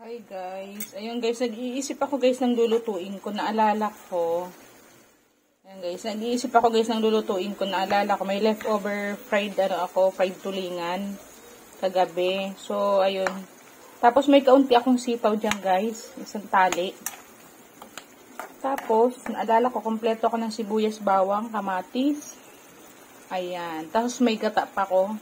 Hi guys. Ayun guys, nag-iisip ako guys ng lulutuin ko. Naalala ko. Ayun guys, nag-iisip ako guys ng lulutuin ko. Naalala ko may leftover fried fried tulingan kagabi. So ayun. Tapos may kaunti akong sitaw diyan guys, isang tali. Tapos naalala ko kompleto ako ng sibuyas, bawang, kamatis. Ayan. Tapos may gata pa ko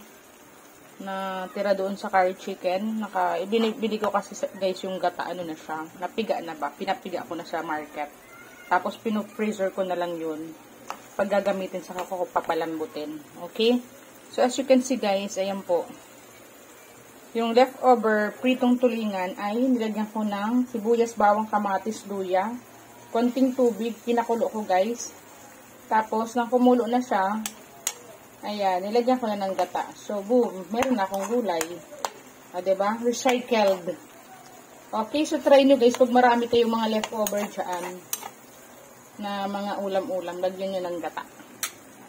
na tira doon sa curry chicken. Binili ko kasi guys yung gata, na siya. Napiga na ba? Pinapiga ko na sa market. Tapos pino-freezer ko na lang yun. Pag gagamitin sa ko papalambutin. Okay? So as you can see guys, ayan po. Yung leftover pritong tulingan ay nilagyan ko ng sibuyas, bawang, kamatis, luya. Konting tubig, pinakulo ko guys. Tapos nang kumulo na siya, ayan, nilagyan ko na ng gata. So, boom, meron na akong gulay. Diba? Recycled. Okay, so try nyo guys, pag marami kayong mga leftover dyan, na mga ulam-ulam, lagyan nyo ng gata.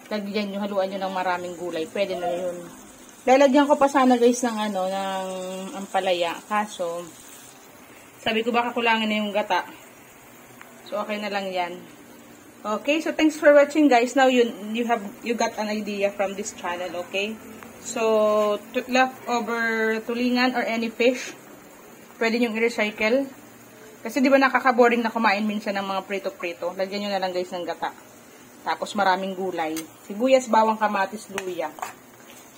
Lagyan nyo, haluan nyo ng maraming gulay. Pwede na yun. Lalagyan ko pa sana guys ng ng ampalaya. Kaso, sabi ko baka kulangin na yung gata. So, okay na lang yan. Okay, so thanks for watching guys. Now you got an idea from this channel, okay? So leftover tulingan or any fish, pwede nyo i-recycle. Kasi di ba nakaka-boring na kumain minsan ng mga prito-prito. Lagyan nyo na lang guys ng gata. Tapos maraming gulay. Sibuyas, bawang, kamatis, luya.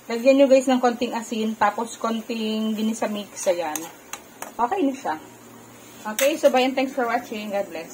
Lagyan nyo guys ng konting asin, tapos konting ginisa mix, ayan. Okay na siya. Okay, so bye and thanks for watching. God bless.